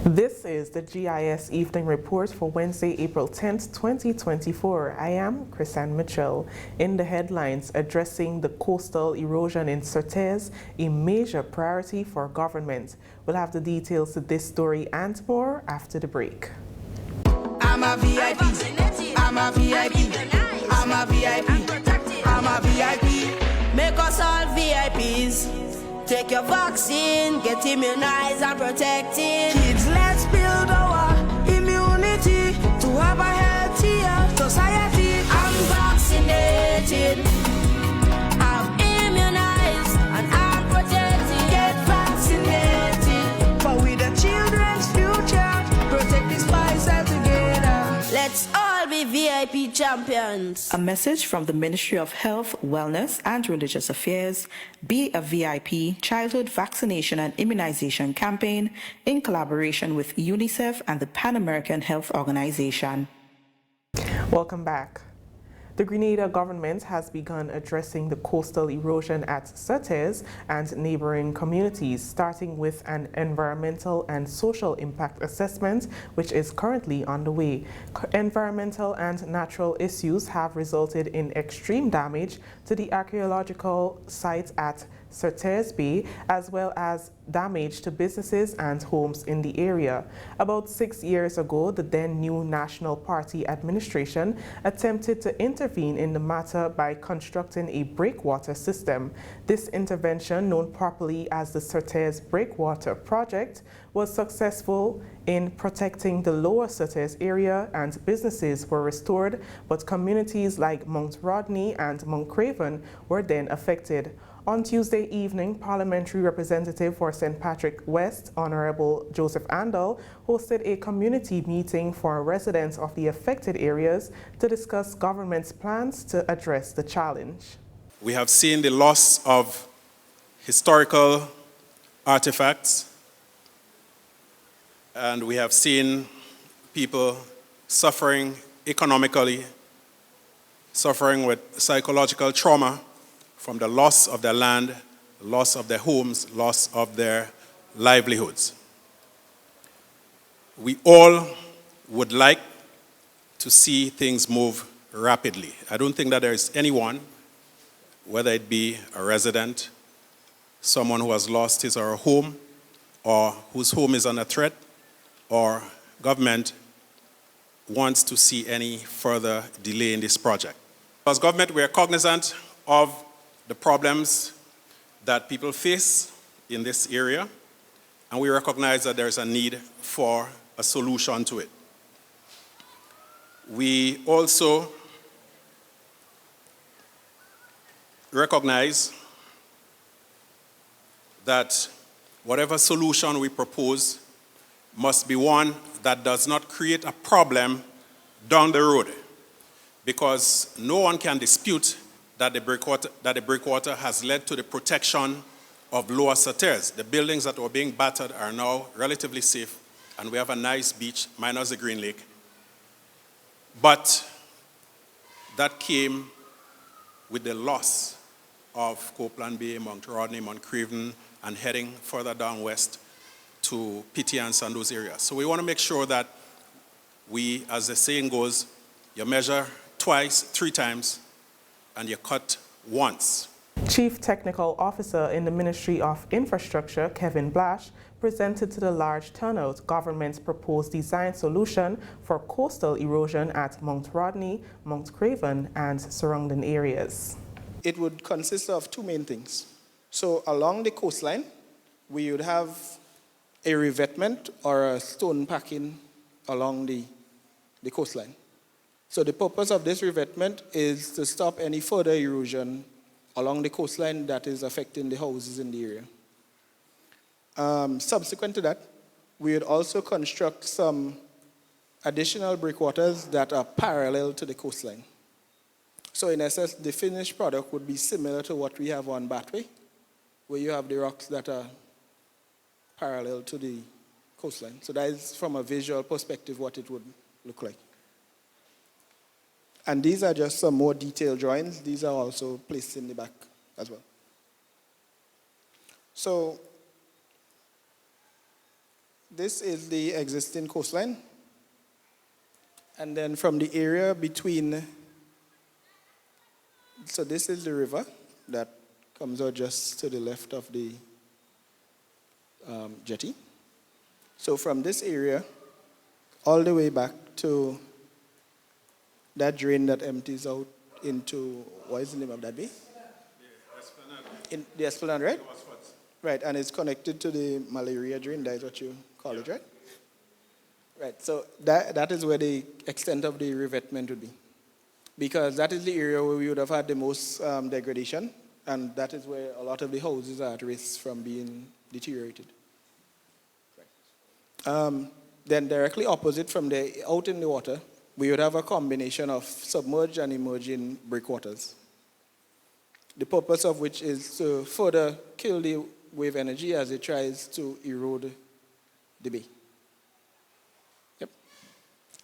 This is the GIS Evening Report for Wednesday, April 10th, 2024. I am Chrisanne Mitchell. In the headlines, addressing the coastal erosion in Surtees, a major priority for government. We'll have the details to this story and more after the break. I'm a VIP. I'm a VIP. I'm a VIP. I'm a VIP. Make us all VIPs. Take your vaccine, get immunized and protected. Kids, let's build our immunity to have a healthier society. I'm vaccinated, I'm immunized, and I'm protected. Get vaccinated, for we the children's future. Protect this fight together. Let's all be VIP champions. A message from the Ministry of Health, Wellness and Religious Affairs, Be a VIP Childhood Vaccination and Immunization Campaign in collaboration with UNICEF and the Pan American Health Organization. Welcome back. The Grenada government has begun addressing the coastal erosion at Surtees and neighboring communities, starting with an environmental and social impact assessment, which is currently underway. Environmental and natural issues have resulted in extreme damage to the archaeological site at Surtees Bay, as well as damage to businesses and homes in the area. About 6 years ago, the then new National Party administration attempted to intervene in the matter by constructing a breakwater system. This intervention, known properly as the Surtees Breakwater Project, was successful in protecting the lower Surtees area and businesses were restored, but communities like Mount Rodney and Mount Craven were then affected. On Tuesday evening, Parliamentary Representative for St. Patrick West, Honorable Joseph Andal, hosted a community meeting for residents of the affected areas to discuss government's plans to address the challenge. We have seen the loss of historical artifacts, and we have seen people suffering economically, suffering with psychological trauma from the loss of their land, loss of their homes, loss of their livelihoods. We all would like to see things move rapidly. I don't think that there is anyone, whether it be a resident, someone who has lost his or her home, or whose home is under threat, or government wants to see any further delay in this project. As government, we are cognizant of the problems that people face in this area, and we recognize that there is a need for a solution to it. We also recognize that whatever solution we propose must be one that does not create a problem down the road, because no one can dispute that the breakwater has led to the protection of lower Surtees. The buildings that were being battered are now relatively safe, and we have a nice beach, minus the Green Lake. But that came with the loss of Copeland Bay, Mount Rodney, Mount Craven, and heading further down west to Pity and Sandus areas. So we want to make sure that we, as the saying goes, you measure twice, 3 times, and you cut once. Chief Technical Officer in the Ministry of Infrastructure, Kevin Blash, presented to the large turnout government's proposed design solution for coastal erosion at Mount Rodney, Mount Craven, and surrounding areas. It would consist of 2 main things. So along the coastline, we would have a revetment or a stone packing along the coastline. So the purpose of this revetment is to stop any further erosion along the coastline that is affecting the houses in the area. Subsequent to that, we would also construct some additional breakwaters that are parallel to the coastline. So in essence, the finished product would be similar to what we have on Batway, where you have the rocks that are parallel to the coastline. So that is, from a visual perspective, what it would look like. And these are just some more detailed drawings. These are also placed in the back as well. So This is the existing coastline. And then from the area between, so this is the river that comes out just to the left of the jetty. So from this area, all the way back to that drain that empties out into, what is the name of that bay? The Esplanade. In the Esplanade, right? Right, and it's connected to the malaria drain, that is what you call it, right? Right, so that is where the extent of the revetment would be. Because that is the area where we would have had the most degradation, and that is where a lot of the houses are at risk from being deteriorated. Right. Then directly opposite from there, out in the water, we would have a combination of submerged and emerging breakwaters. The purpose of which is to further kill the wave energy as it tries to erode the bay. Yep.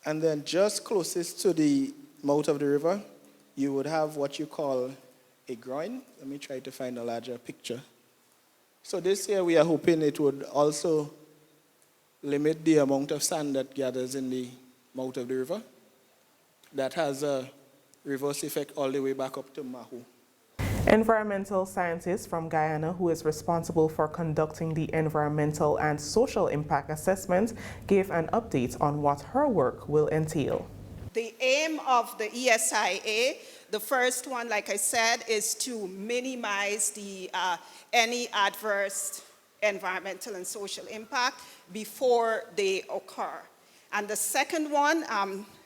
And then just closest to the mouth of the river, you would have what you call a groin. Let me try to find a larger picture. So this year we are hoping it would also limit the amount of sand that gathers in the mouth of the river. That has a reverse effect all the way back up to Mahu. Environmental scientist from Guyana, who is responsible for conducting the environmental and social impact assessment, gave an update on what her work will entail. The aim of the ESIA, the first one, like I said, is to minimize any adverse environmental and social impact before they occur. And the second one,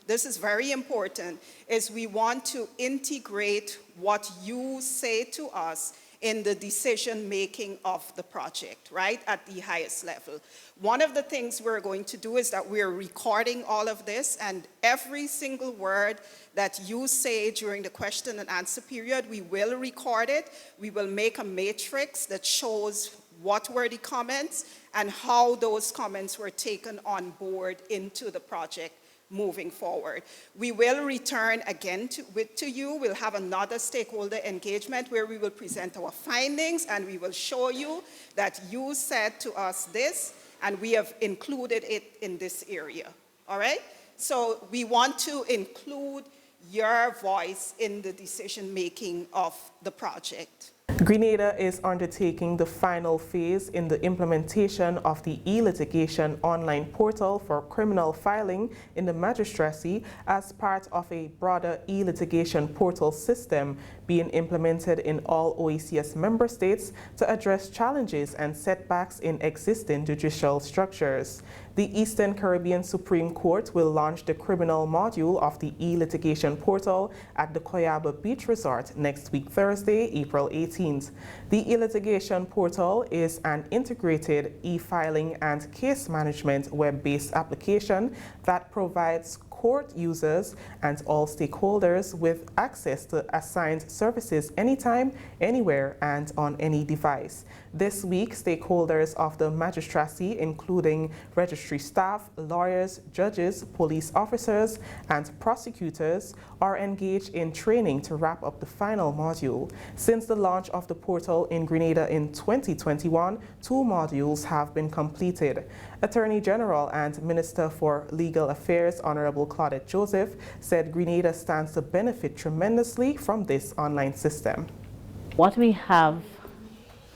this is very important, is we want to integrate what you say to us in the decision-making of the project, right, at the highest level. One of the things we're going to do is that we're recording all of this, and every single word that you say during the question and answer period, we will record it. We will make a matrix that shows what were the comments and how those comments were taken on board into the project moving forward. We will return again to you. We'll have another stakeholder engagement where we will present our findings and we will show you that you said to us this and we have included it in this area, all right? So we want to include your voice in the decision-making of the project. Grenada is undertaking the final phase in the implementation of the e-litigation online portal for criminal filing in the magistracy as part of a broader e-litigation portal system being implemented in all OECS member states to address challenges and setbacks in existing judicial structures. The Eastern Caribbean Supreme Court will launch the criminal module of the e-litigation portal at the Coyaba Beach Resort next week, Thursday, April 18th. The e-litigation portal is an integrated e-filing and case management web-based application that provides court users and all stakeholders with access to assigned services anytime, anywhere, and on any device. This week, stakeholders of the magistracy, including registry staff, lawyers, judges, police officers, and prosecutors, are engaged in training to wrap up the final module. Since the launch of the portal in Grenada in 2021, 2 modules have been completed. Attorney General and Minister for Legal Affairs, Honorable Claudette Joseph, said Grenada stands to benefit tremendously from this online system. What we have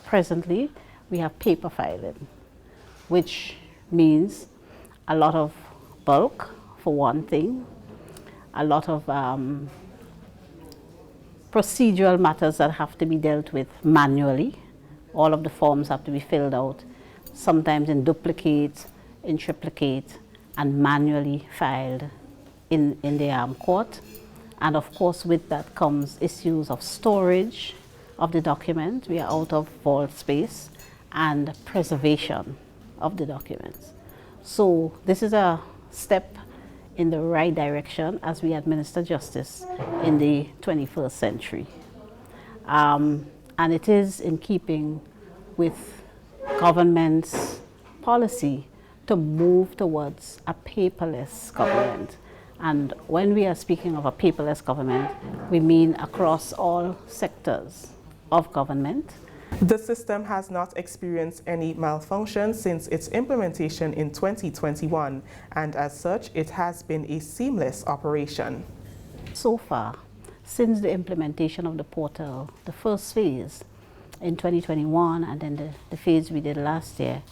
presently, we have paper filing, which means a lot of bulk, for one thing, a lot of procedural matters that have to be dealt with manually. All of the forms have to be filled out, sometimes in duplicate, in triplicate, and manually filed in the court. And of course, with that comes issues of storage of the document. We are out of vault space, and preservation of the documents. So this is a step in the right direction as we administer justice in the 21st century. And it is in keeping with government's policy to move towards a paperless government. And when we are speaking of a paperless government, we mean across all sectors of government, The system has not experienced any malfunction since its implementation in 2021, and as such, it has been a seamless operation. So far, since the implementation of the portal, the first phase in 2021 and then the phase we did last year,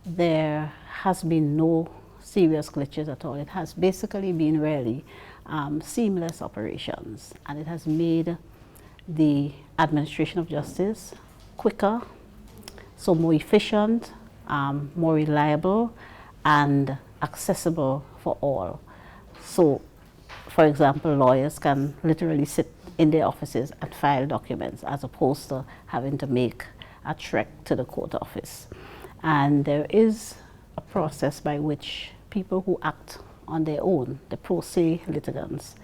there has been no serious glitches at all. It has basically been really seamless operations, and it has made the administration of justice quicker, so more efficient, more reliable, and accessible for all. So, for example, lawyers can literally sit in their offices and file documents as opposed to having to make a trek to the court office. And there is a process by which people who act on their own, the pro se litigants,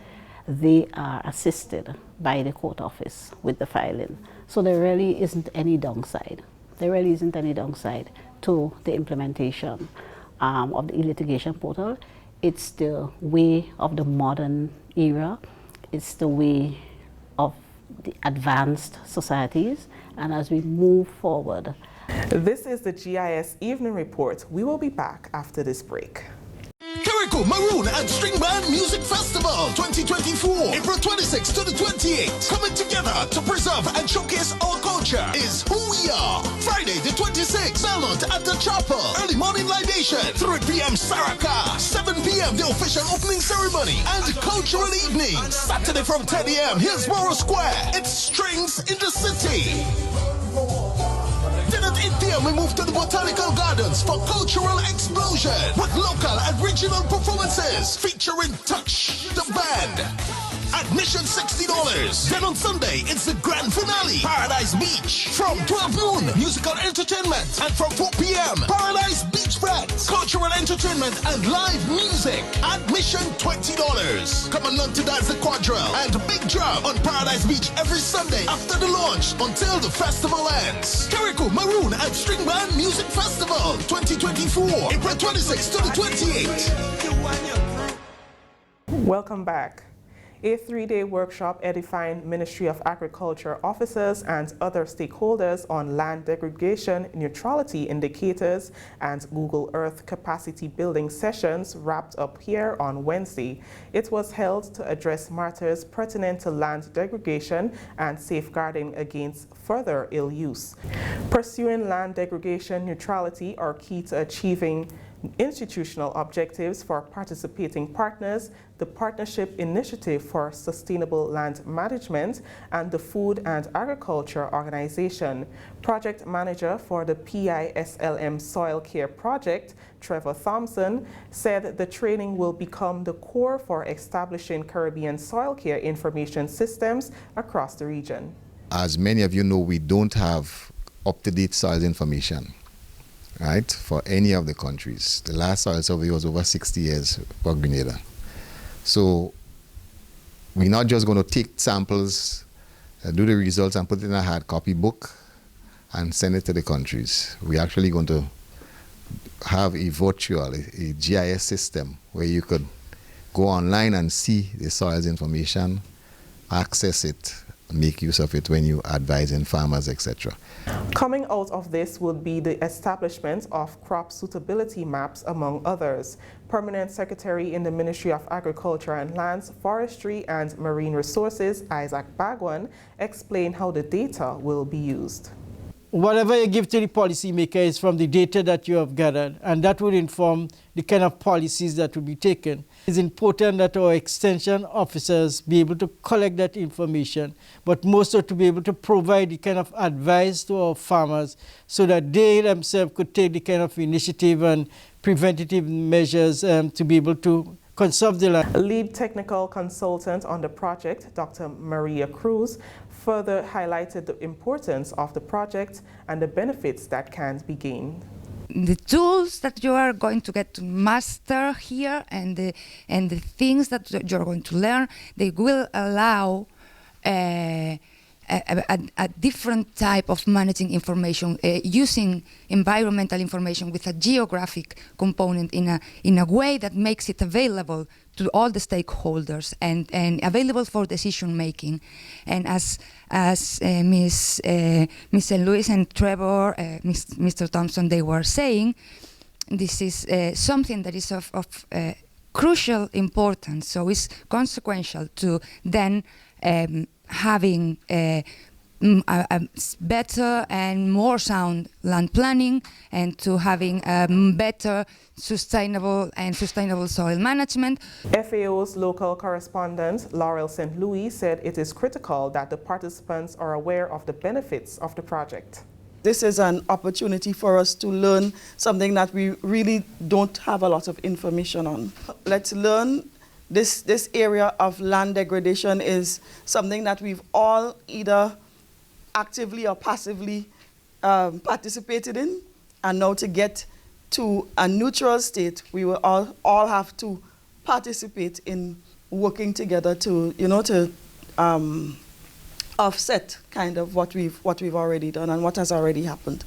they are assisted by the court office with the filing. So there really isn't any downside. There really isn't any downside to the implementation of the litigation portal. It's the way of the modern era. It's the way of the advanced societies. And as we move forward. This is the GIS Evening Report. We will be back after this break. Carriacou Maroon and String Band Music Festival 2024, April 26th to the 28th. Coming together to preserve and showcase our culture is who we are. Friday the 26th, Belmont at the Chapel. Early morning libation, 3 p.m. Saraka, 7 p.m. the official opening ceremony and cultural evening. Saturday from 10 a.m. Hillsborough Square. It's Strings in the City. Then at 8 p.m. we move to the Botanical Gardens for cultural explosion with local and regional performances featuring Touch, the band. Admission $60. Then on Sunday, it's the grand finale, Paradise Beach. From 12 noon, musical entertainment. And from 4 p.m., Paradise Beach Friends, cultural entertainment and live music. Admission $20. Come along to dance the quadrille and big drum on Paradise Beach every Sunday after the launch until the festival ends. Carriacou Maroon and String Band Music Festival 2024, April 26th to the 28th. Welcome back. A 3-day workshop edifying Ministry of Agriculture officers and other stakeholders on land degradation, neutrality indicators, and Google Earth capacity building sessions wrapped up here on Wednesday. It was held to address matters pertinent to land degradation and safeguarding against further ill use. Pursuing land degradation neutrality are key to achieving institutional objectives for participating partners, the Partnership Initiative for Sustainable Land Management, and the Food and Agriculture Organization. Project Manager for the PISLM Soil Care Project, Trevor Thompson, said the training will become the core for establishing Caribbean soil care information systems across the region. As many of you know, we don't have up-to-date soil information, right, for any of the countries. The last soil survey was over 60 years for Grenada. So we're not just going to take samples, do the results and put it in a hard copy book and send it to the countries. We're actually going to have a virtual, a GIS system where you could go online and see the soils information, access it, make use of it when you advising farmers, etc. Coming out of this would be the establishment of crop suitability maps, among others. Permanent Secretary in the Ministry of Agriculture and Lands, Forestry and Marine Resources, Isaac Bagwan, explained how the data will be used. Whatever you give to the policymaker is from the data that you have gathered, and that would inform the kind of policies that will be taken. It's important that our extension officers be able to collect that information, but more so to be able to provide the kind of advice to our farmers so that they themselves could take the kind of initiative and preventative measures to be able to conserve the land. Lead technical consultant on the project, Dr. Maria Cruz, further highlighted the importance of the project and the benefits that can be gained. The tools that you are going to get to master here and the things that you're going to learn, they will allow a different type of managing information, using environmental information with a geographic component in a way that makes it available to all the stakeholders and available for decision making. And as Mr. Lewis and Trevor, Mr. Thompson, they were saying, this is something that is of crucial importance. So it's consequential to then having a better and more sound land planning, and to having better sustainable soil management. FAO's local correspondent, Laurel St. Louis, said it is critical that the participants are aware of the benefits of the project. This is an opportunity for us to learn something that we really don't have a lot of information on. Let's learn. This area of land degradation is something that we've all either actively or passively participated in, and now to get to a neutral state, we will all have to participate in working together to, to offset kind of what we've already done and what has already happened.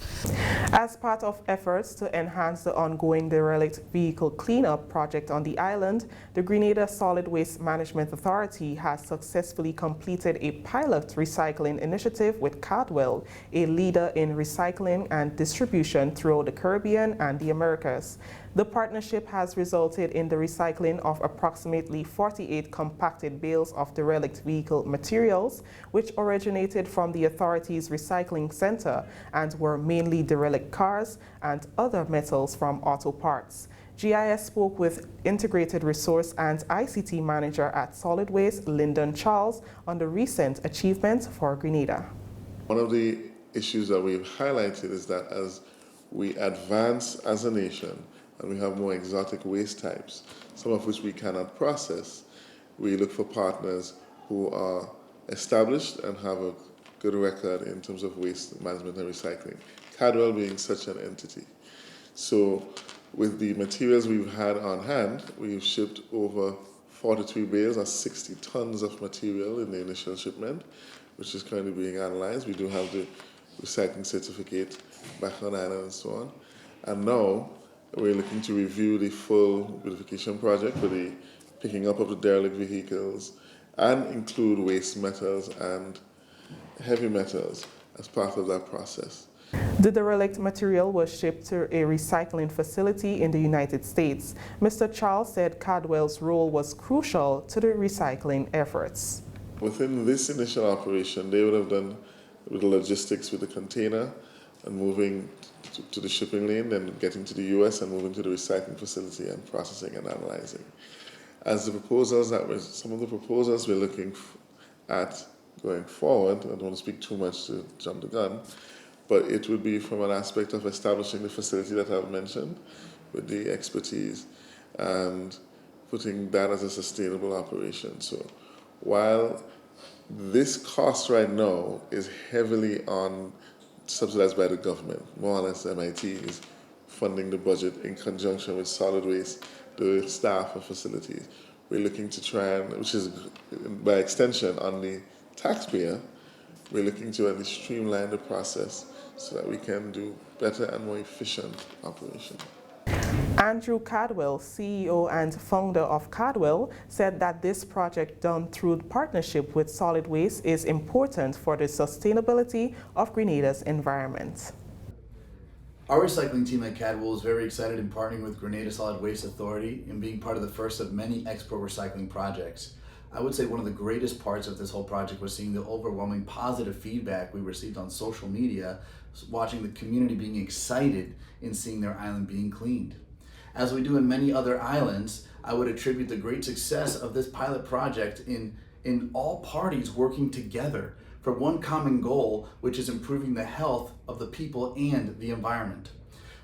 As part of efforts to enhance the ongoing derelict vehicle cleanup project on the island, the Grenada Solid Waste Management Authority has successfully completed a pilot recycling initiative with Cadwell, a leader in recycling and distribution throughout the Caribbean and the Americas. The partnership has resulted in the recycling of approximately 48 compacted bales of derelict vehicle materials, which originated from the authority's recycling center and were mainly derelict cars and other metals from auto parts. GIS spoke with Integrated Resource and ICT Manager at Solid Waste, Lyndon Charles, on the recent achievements for Grenada. One of the issues that we've highlighted is that as we advance as a nation, and we have more exotic waste types, some of which we cannot process, we look for partners who are established and have a good record in terms of waste management and recycling, Cadwell being such an entity. So with the materials we've had on hand, we've shipped over 43 bales or 60 tons of material in the initial shipment, which is currently being analyzed. We do have the recycling certificate back on island and so on. And now, we're looking to review the full beautification project for the picking up of the derelict vehicles and include waste metals and heavy metals as part of that process. The derelict material was shipped to a recycling facility in the United States. Mr. Charles said Cadwell's role was crucial to the recycling efforts. Within this initial operation, they would have done with the logistics with the container and moving to the shipping lane, then getting to the US and moving to the recycling facility and processing and analyzing. As the proposals some of the proposals we're looking at going forward, I don't want to speak too much to jump the gun, but it would be from an aspect of establishing the facility that I've mentioned with the expertise and putting that as a sustainable operation. So while this cost right now is heavily subsidized by the government, more or less MIT is funding the budget in conjunction with solid waste, the staff and facilities. We're looking to try and, which is by extension on the taxpayer, we're looking to at least streamline the process so that we can do better and more efficient operation. Andrew Cadwell, CEO and founder of Cadwell, said that this project done through partnership with solid waste is important for the sustainability of Grenada's environment. Our recycling team at Cadwell is very excited in partnering with Grenada Solid Waste Authority and being part of the first of many expo recycling projects. I would say one of the greatest parts of this whole project was seeing the overwhelming positive feedback we received on social media, watching the community being excited in seeing their island being cleaned. As we do in many other islands, I would attribute the great success of this pilot project in all parties working together for one common goal, which is improving the health of the people and the environment.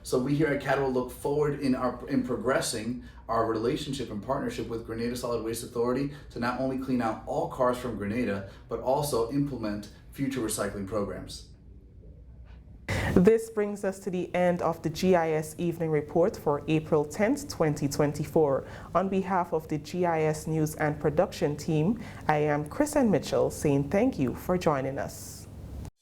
So we here at Cadwell look forward in progressing our relationship and partnership with Grenada Solid Waste Authority to not only clean out all cars from Grenada, but also implement future recycling programs. This brings us to the end of the GIS Evening Report for April 10th, 2024. On behalf of the GIS News and Production team, I am Kristen Mitchell saying thank you for joining us.